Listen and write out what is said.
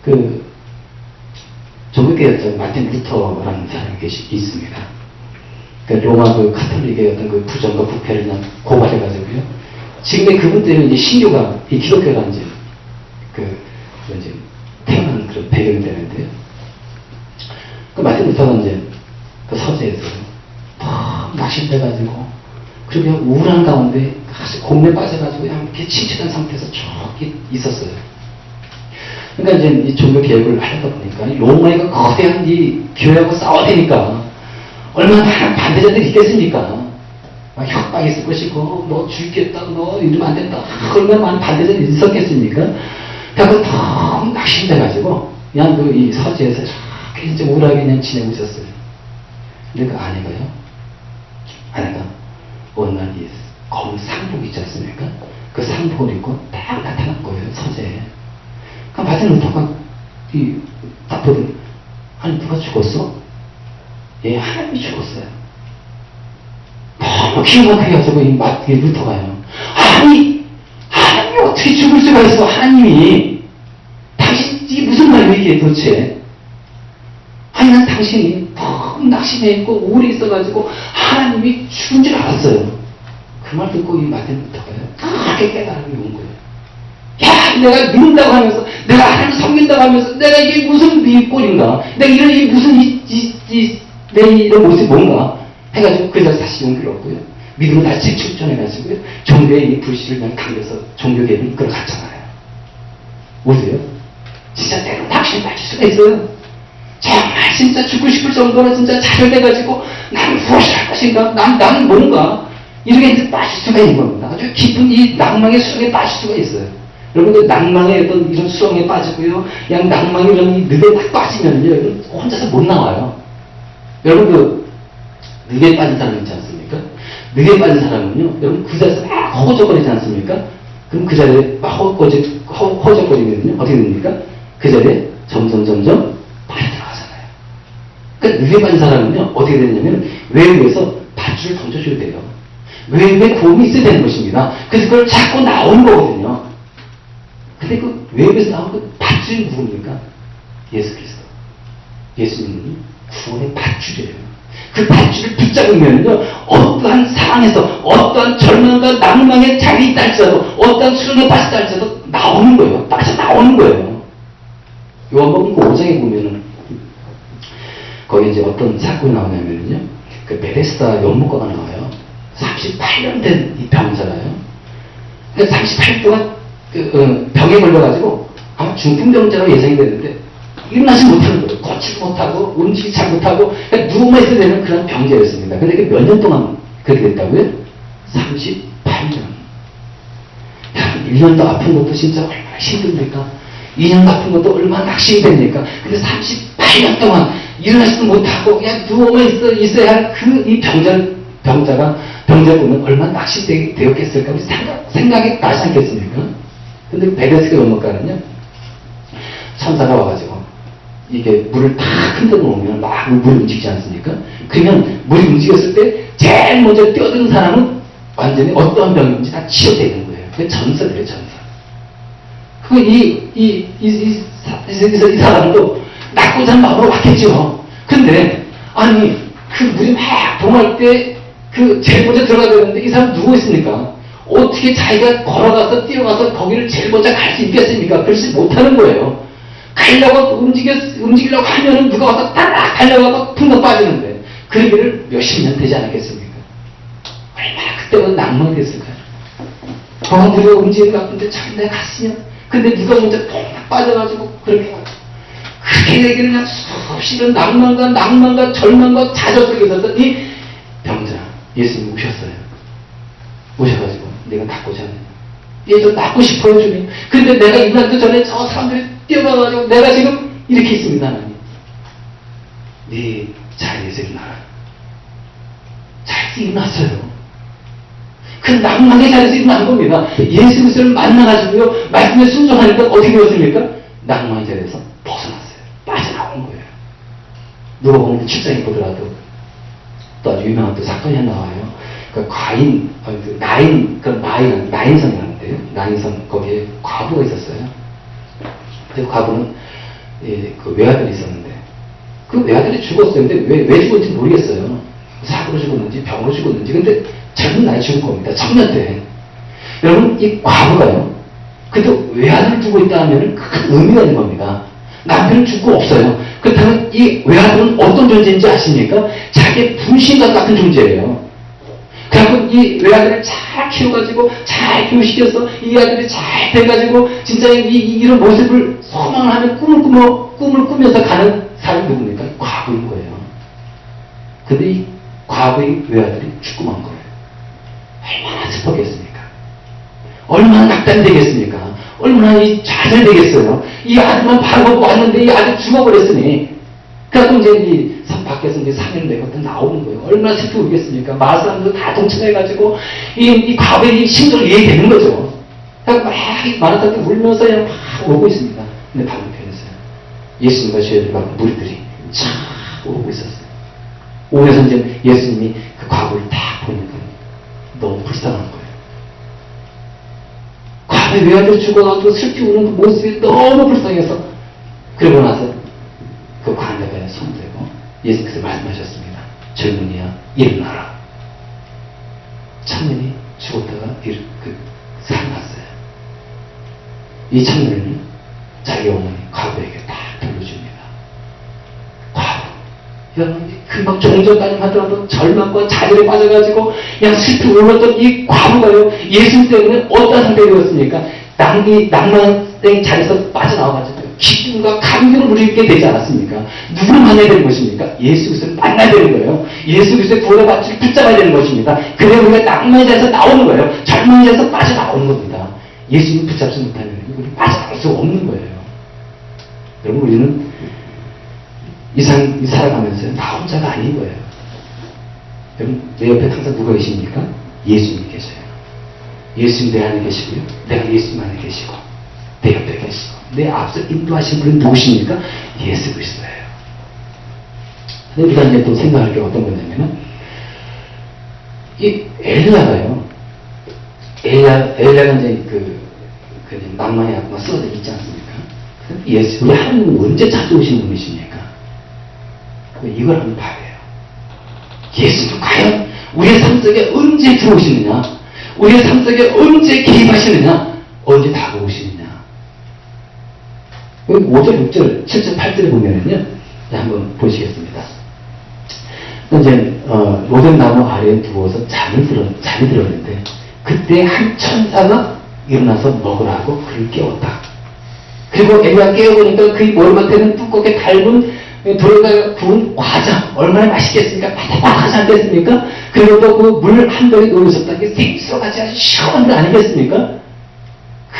그 종교개혁자 마틴 루터라는 사람이 있습니다. 그 로마 그 카톨릭의 어떤 그 부정과 부패를 그냥 고발해가지고요. 지금의 그분 때문에 이제 신교가, 이 기독교가 이제 이제 태어난 그런 배경이 되는데요. 그 마틴 루터가 이제 그 서재에서 막 낙심돼가지고, 그리고 그냥 우울한 가운데 아주 곰에 빠져가지고 그냥 이렇게 침체된 상태에서 쭉 있었어요. 그러니까 이제 이 종교 개혁을 하려다 보니까 이 로마의 거대한 이 교회하고 싸워야 되니까 얼마나 많은 반대자들이 있겠습니까? 막 협박이 있을 것이고, 뭐 죽겠다, 너 이러면 안 된다. 얼마나 많은 반대자들이 있었겠습니까? 그래서 너무 낙심돼가지고 그냥 그 이 서재에서 이렇게 이제 우울하게 그냥 지내고 있었어요. 근데 그 아내가 어느 날 이 검은 상복 있지 않습니까? 그 상복을 입고 딱 나타난 거예요, 서재에. 그럼 마틴 루터가 딱 보더니, 아니 누가 죽었어? 예, 하나님이 죽었어요. 너무 기가 막혀가지고 이 루터가요. 아니 하나님이 어떻게 죽을 수가 있어? 하나님이 당신이 무슨 말이야 이게 도대체? 아니 난 당신이 너무 낙심해 있고 우울해 있어가지고 하나님이 죽은 줄 알았어요. 그 말 듣고 이 마틴 루터가요, 크게 깨달음이 온 거예요. 야, 내가 믿는다고 하면서, 내가 하나님 섬긴다고 하면서, 내가 이게 무슨 이 꼴인가? 내가 이런 무슨 내 이런 모습이 뭔가? 해가지고 그 자리에서 다시 용기를 얻고요. 믿음을 다시 재충전해가지고요. 종교의 이 불씨를 그냥 당겨서 종교계를 이끌어갔잖아요. 보세요. 진짜 때로 당신이 빠질 수가 있어요. 정말 진짜 죽고 싶을 정도로 진짜 좌절돼가지고, 나는 무엇을 할 것인가? 나는 뭔가? 이렇게 이제 빠질 수가 있는 겁니다. 아주 깊은 이 낭망의 수렁에 빠질 수가 있어요. 여러분들 낭망의 어떤 이런 수렁에 빠지고요. 그냥 낭망의 이런 늪에 딱 빠지면요. 혼자서 못 나와요. 여러분들 늪에 빠진 사람 있지 않습니까? 늪에 빠진 사람은요. 여러분 그 자리에서 막 허우적거리지 않습니까? 그럼 그 자리에 막 허우적거리면요. 어떻게 됩니까? 그 자리에 점점 빨리 들어가잖아요. 그러니까 늪에 빠진 사람은요. 어떻게 되냐면 외부에서 밧줄을 던져줘야 돼요. 외부에 도움이 있어야 되는 것입니다. 그래서 그걸 자꾸 나오는 거거든요. 근데 그 외부에서 나오는 그 밧줄이 누굽니까? 예수 그리스도. 예수님은 구원의 밧줄이에요. 그 밧줄을 붙잡으면요, 어떠한 상황에서, 어떠한 절망과 낭망의 자리에 있다 할지라도, 어떠한 수렁에 빠졌다 할지라도 나오는 거예요. 빠져나오는 거예요. 요한복음 5장에 보면은, 거기 이제 어떤 사건이 나오냐면요, 그 베데스다 연못가가 나와요. 38년 된 이 병자가요. 38년 동안 병에 걸려가지고 아마 중풍병자로 예상이 되는데 일어나지 못하는 거예요. 걷지도 못하고 움직이지 잘 못하고 누워만 있어야 되는 그런 병자였습니다. 근데 그게 몇 년 동안 그렇게 됐다고요? 38년. 1년 더 아픈 것도 진짜 얼마나 힘듭니까? 2년 더 아픈 것도 얼마나 낙심이 됩니까? 근데 38년 동안 일어나지도 못하고 그냥 누워만 있어야 할 이 병자분은 얼마나 낙심되었겠을까? 우리 생각이 나지 않겠습니까? 근데 베데스다 연못가는요, 천사가 와가지고, 이게 물을 다 흔들어 놓으면 막 물이 움직이지 않습니까? 그러면 물이 움직였을 때, 제일 먼저 뛰어드는 사람은 완전히 어떠한 병인지 다 치료되는 거예요. 그게 전설이에요, 전설. 이 사람도 낫고자 하는 마음으로 왔겠죠. 근데, 아니, 그 물이 막 동할 때, 제일 먼저 들어가야 되는데, 이 사람 누구 있습니까? 어떻게 자기가 걸어가서 뛰어가서 거기를 제일 먼저 갈 수 있겠습니까? 그러지 못하는 거예요. 가려고 움직이려고 하면은 누가 와서 따라 가려고 풍덩 빠지는데, 그 길을 몇십 년 되지 않았겠습니까? 얼마나 그때는 낭만이 됐을까요? 우리가 움직이는 것 같은데 참 내가 갔으면, 근데 누가 먼저 퐁 빠져가지고 그렇게 되기를 그냥 수없이 이런 낭만과 절망과 좌절 속에 있었던 이 병자 예수님 오셨어요. 오셔가지고 내가 낫고자 하느냐. 얘 좀 낫고 싶어요 주님. 근데 내가 일어나기 전에 저 사람들이 뛰어가가지고 내가 지금 이렇게 있습니다 하나님. 네 자리에서 일어나라. 자리에서 일어났어요. 그 낭만의 자리에서 일어난 겁니다. 예수 그리스도를 만나가지고요, 말씀에 순종하니까 어떻게 되었습니까? 낭만의 자리에서 벗어났어요. 빠져나온 거예요. 누가 보면 7장에 보더라도 또 아주 유명한 또 사건이 하나 나와요. 그 나인성이라는데요. 나인성 거기에 과부가 있었어요. 그 과부는 그 외아들이 있었는데, 그 외아들이 죽었어요. 근데 왜 죽었는지 모르겠어요. 사고로 죽었는지 병으로 죽었는지. 근데 젊은 나이 죽은 겁니다. 청년 때. 여러분, 이 과부가요, 그래도 외아들을 두고 있다 하면 큰 의미가 있는 겁니다. 남편은 죽고 없어요. 그렇다면 이 외아들은 어떤 존재인지 아십니까? 자기의 분신과 같은 존재예요. 그래서 이 외아들을 잘 키워가지고, 잘 교육시켜서 이 아들이 잘 돼가지고, 진짜 이런 모습을 소망을 하며 꿈을 꾸면서 가는 사람이 누굽니까? 과부인 거예요. 근데 이 과부의 외아들이 죽고 만 거예요. 얼마나 슬펐겠습니까? 얼마나 낙담되겠습니까? 얼마나 좌절되겠어요? 이 아들만 바라보고 왔는데 이 아들 죽어버렸으니. 그래서 이제 이 밖에서 이제 상을 내고 또 나오는 거예요. 얼마나 슬프겠습니까? 마을 사람들 다 동참해가지고 이 과부의 심정을 이해되는 거죠. 그래서 막 마을 사람들 울면서 그냥 막 오고 있습니다. 근데 반대편에서요, 예수님과 저희들과 무리들이 쫙 오고 있었어요. 오면서 이제 예수님이 그 과부를 딱 보니까 너무 불쌍한 거예요. 과부의 외아들 죽어가지고 슬피 우는 그 모습이 너무 불쌍해서, 그러고 나서 그 관대가에 손대고 예수께서 말씀하셨습니다. 젊은이야, 일어나라. 청년이 죽었다가 살아났어요. 이 청년은 자기 어머니 과부에게 딱 돌려줍니다. 과부, 여러분, 금방 종전까지 하더라도 절망과 좌절에 빠져가지고 그냥 슬피 울었던 이 과부가요, 예수 때문에 어떤 상태가 되었습니까? 낭만의 자리에서 빠져나와가지고 기쁨과 감격을 누리게 되지 않았습니까? 누구를 만나야 되는 것입니까? 예수 그리스도를 만나야 되는 거예요. 예수 그리스도의 구원의 밧줄을 붙잡아야 되는 것입니다. 그래야 우리가 낭만의 자리에서 나오는 거예요. 절망의 자리에서 빠져나오는 겁니다. 예수님 붙잡지 못하면 우리 빠져나올 수 없는 거예요. 여러분, 우리는 이 살아가면서 나 혼자가 아닌 거예요. 여러분, 내 옆에 항상 누가 계십니까? 예수님이 계셔요. 예수님 내 안에 계시고요, 내가 예수님 안에 계시고, 내 옆에 계시고, 내 앞서 인도하신 분은 누구십니까? 예수 그리스도예요. 근데 우리가 이제 또 생각할 게 어떤 거냐면은, 이 엘리야가요, 엘리야가 이제 낭만의 악마 쓰러져 있지 않습니까? 우리 하나님은 언제 찾아오신 분이십니까? 이걸 한번 봐야 돼요. 예수는 과연 우리의 삶 속에 언제 들어오시느냐? 우리의 삶 속에 언제 개입하시느냐? 언제 다가오시느냐? 여기 5절, 6절, 7절, 8절에 보면은요, 한번 보시겠습니다. 이제 로뎀 나무 아래에 누워서 잠이 들었는데, 그때 한 천사가 일어나서 먹으라고 그를 깨웠다. 그리고 엘리야 깨워보니까 그의 머리맡에는 두껍게 달군 돌에다가 구운 과자, 얼마나 맛있겠습니까? 바삭바삭하지 않겠습니까? 그리고 또 그 물 한 병에 놓여 있었다는 게 생수같이 아주 시원한 거 아니겠습니까?